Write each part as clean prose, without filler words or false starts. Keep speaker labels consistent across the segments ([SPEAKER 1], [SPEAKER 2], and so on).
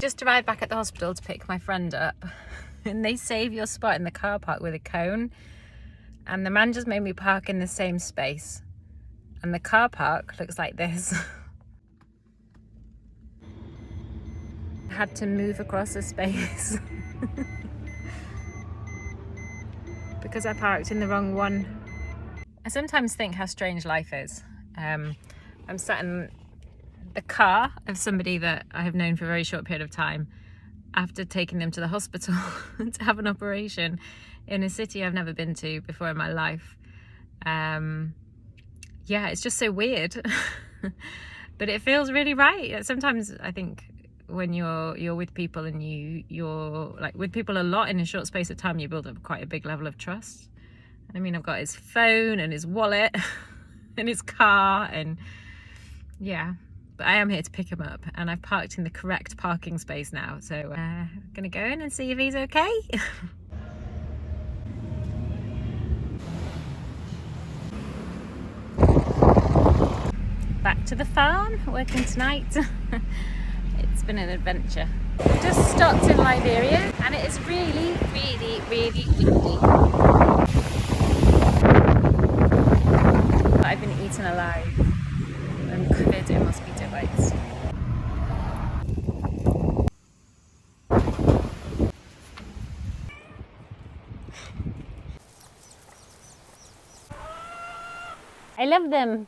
[SPEAKER 1] Just arrived back at the hospital to pick my friend up, and they save your spot in the car park with a cone, and the man just made me park in the same space, and the car park looks like this. I had to move across the space because I parked in the wrong one. I sometimes think how strange life is. I'm sat in the car of somebody that I have known for a very short period of time after taking them to the hospital to have an operation in a city I've never been to before in my life. Yeah, it's just so weird. But it feels really right. Sometimes I think when you're with people and you're like with people a lot in a short space of time, you build up quite a big level of trust. I mean, I've got his phone and his wallet and his car, and yeah, but I am here to pick him up, and I've parked in the correct parking space now, so I'm gonna go in and see if he's okay. Back to the farm, working tonight. It's been an adventure. We've just stopped in Liberia, and it is really, really, really windy. I've been eaten alive. I'm covered in mosquito bites. I love them.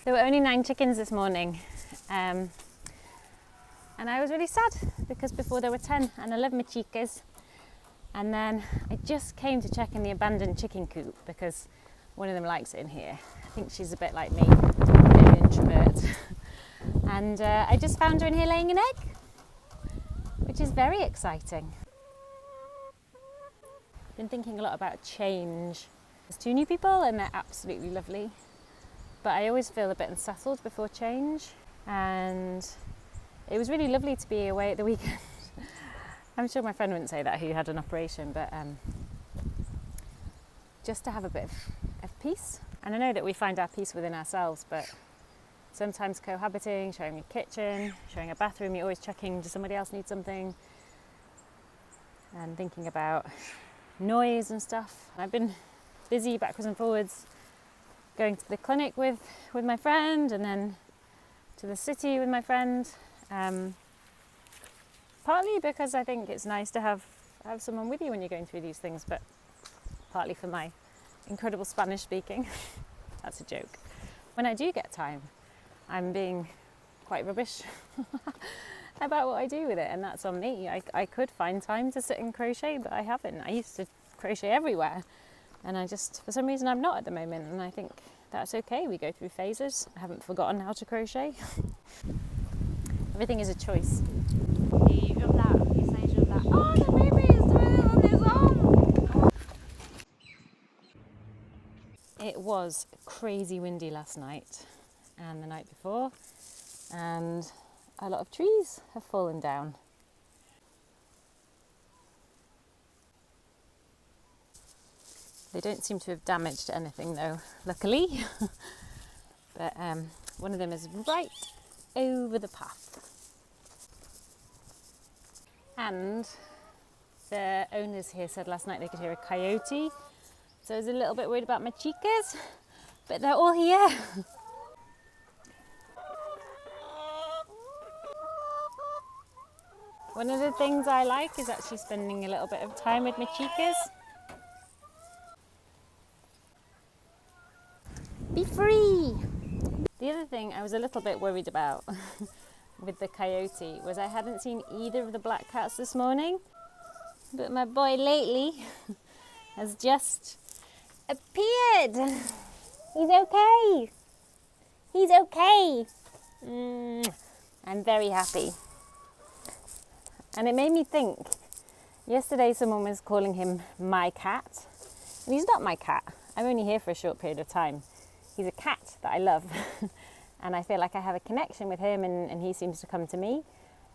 [SPEAKER 1] There were only 9 chickens this morning, and I was really sad because before there were 10, and I love my chicas. And then I just came to check in the abandoned chicken coop because one of them likes it in here. I think she's a bit like me, a bit of an introvert. And I just found her in here laying an egg, which is very exciting. I've been thinking a lot about change. There's 2 new people and they're absolutely lovely, but I always feel a bit unsettled before change. And it was really lovely to be away at the weekend. I'm sure my friend wouldn't say that, who had an operation, but just to have a bit of peace. And I know that we find our peace within ourselves, but sometimes cohabiting, sharing a kitchen, sharing a bathroom, you're always checking, does somebody else need something? And thinking about noise and stuff. I've been busy backwards and forwards, going to the clinic with my friend, and then to the city with my friend. Partly because I think it's nice to have someone with you when you're going through these things, but partly for my incredible Spanish speaking. That's a joke. When I do get time, I'm being quite rubbish about what I do with it, and that's on me. I could find time to sit and crochet, but I haven't. I used to crochet everywhere, and I just, for some reason, I'm not at the moment, and I think that's okay. We go through phases. I haven't forgotten how to crochet. Everything is a choice. Oh, the baby is doing it on his own! It was crazy windy last night and the night before, and a lot of trees have fallen down. They don't seem to have damaged anything though, luckily. But one of them is right over the path. And the owners here said last night they could hear a coyote, so I was a little bit worried about my chicas, but they're all here. One of the things I like is actually spending a little bit of time with my chicas. Be free! The other thing I was a little bit worried about with the coyote was I hadn't seen either of the black cats this morning, but my boy lately has just appeared. He's okay. He's okay. I'm very happy. And it made me think, yesterday someone was calling him my cat, and he's not my cat. I'm only here for a short period of time. He's a cat that I love. And I feel like I have a connection with him, and he seems to come to me.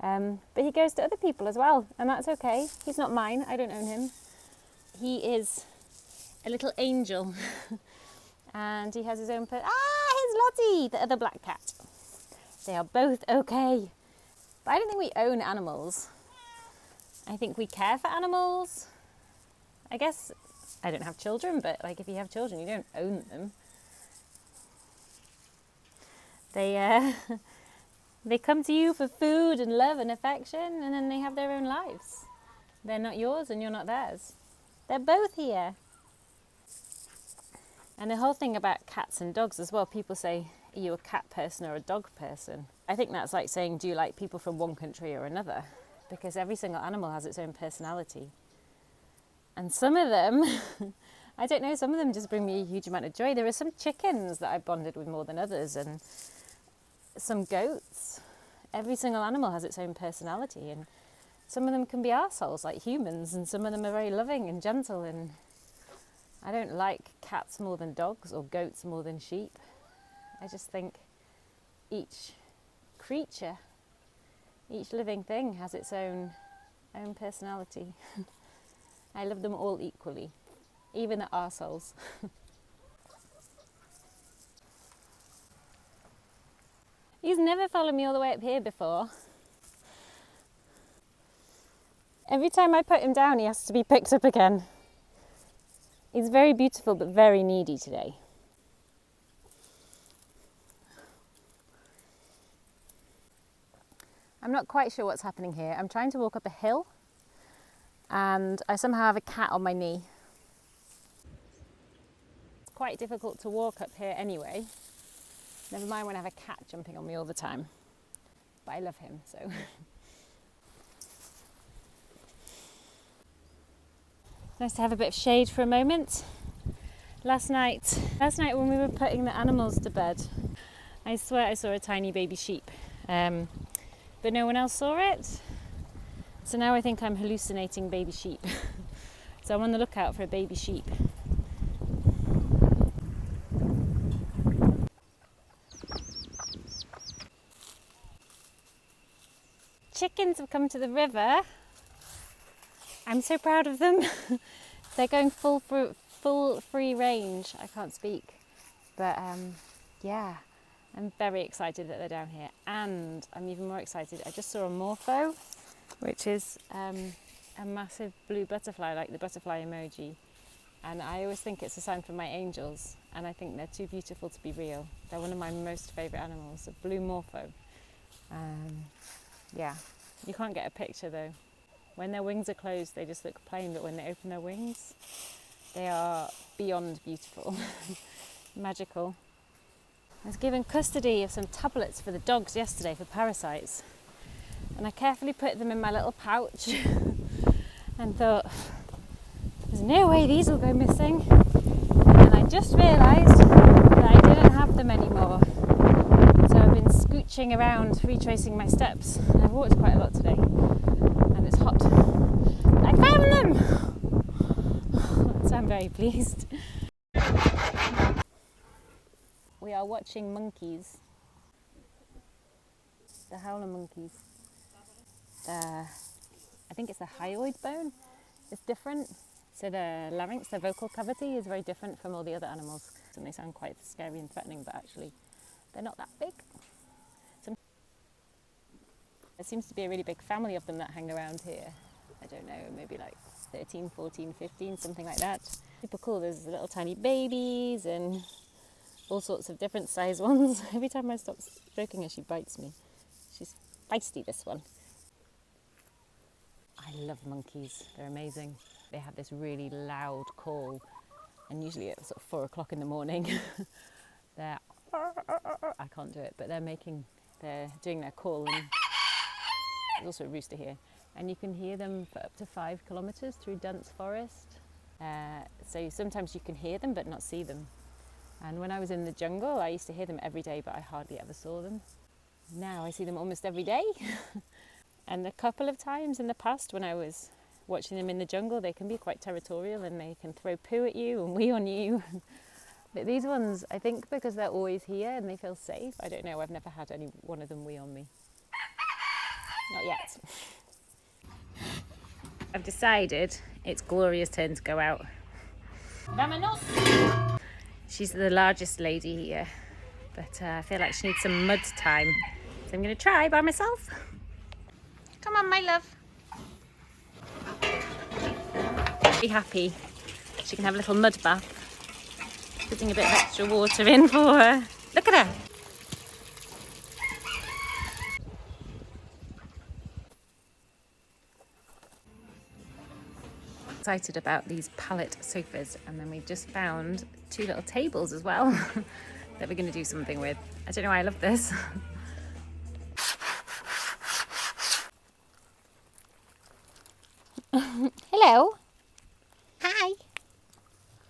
[SPEAKER 1] But he goes to other people as well, and that's okay. He's not mine. I don't own him. He is a little angel. And he has his own here's Lottie, the other black cat. They are both okay. But I don't think we own animals. I think we care for animals. I guess I don't have children, but like if you have children, you don't own them. They they come to you for food and love and affection, and then they have their own lives. They're not yours and you're not theirs. They're both here. And the whole thing about cats and dogs as well, people say, are you a cat person or a dog person? I think that's like saying, do you like people from one country or another? Because every single animal has its own personality. And some of them, I don't know, some of them just bring me a huge amount of joy. There are some chickens that I bonded with more than others, and some goats. Every single animal has its own personality, and some of them can be arseholes like humans, and some of them are very loving and gentle. And I don't like cats more than dogs or goats more than sheep. I just think each creature, each living thing has its own personality. I love them all equally, even the arseholes. He's never followed me all the way up here before. Every time I put him down, he has to be picked up again. He's very beautiful, but very needy today. I'm not quite sure what's happening here. I'm trying to walk up a hill, and I somehow have a cat on my knee. It's quite difficult to walk up here anyway. Never mind when I have a cat jumping on me all the time. But I love him, so. Nice to have a bit of shade for a moment. Last night when we were putting the animals to bed, I swear I saw a tiny baby sheep, but no one else saw it. So now I think I'm hallucinating baby sheep. So I'm on the lookout for a baby sheep. Chickens have come to the river. I'm so proud of them. They're going full free range. I can't speak, but yeah, I'm very excited that they're down here, and I'm even more excited. I just saw a morpho, which is a massive blue butterfly, like the butterfly emoji, and I always think it's a sign from my angels, and I think they're too beautiful to be real. They're one of my most favourite animals, a blue morpho. Yeah, you can't get a picture though. When their wings are closed, they just look plain, but when they open their wings, they are beyond beautiful. Magical. I was given custody of some tablets for the dogs yesterday for parasites, and I carefully put them in my little pouch and thought, there's no way these will go missing. And I just realised that I didn't have them anymore. So I've been scooching around, retracing my steps. I've walked quite a lot today, and it's hot. I found them! So I'm very pleased. We are watching monkeys. The howler monkeys. I think it's the hyoid bone. It's different. So the larynx, the vocal cavity, is very different from all the other animals. And they sound quite scary and threatening, but actually they're not that big. There seems to be a really big family of them that hang around here. I don't know, maybe like 13, 14, 15, something like that. Super cool. There's little tiny babies and all sorts of different size ones. Every time I stop stroking her, she bites me. She's feisty, this one. I love monkeys. They're amazing. They have this really loud call, and usually at sort of 4 o'clock in the morning. They're, I can't do it, but they're doing their call, and there's also a rooster here. And you can hear them for up to 5 kilometres through dense forest. So sometimes you can hear them but not see them. And when I was in the jungle, I used to hear them every day, but I hardly ever saw them. Now I see them almost every day. And a couple of times in the past when I was watching them in the jungle, they can be quite territorial and they can throw poo at you and wee on you. But these ones, I think because they're always here and they feel safe, I don't know, I've never had any one of them wee on me. Not yet. I've decided it's Gloria's turn to go out. Vámonos! She's the largest lady here, but I feel like she needs some mud time. So I'm going to try by myself. Come on, my love. Be happy. She can have a little mud bath. Putting a bit of extra water in for her. Look at her. Excited about these pallet sofas, and then we've just found 2 little tables as well that we're going to do something with. I don't know why I love this. Hello.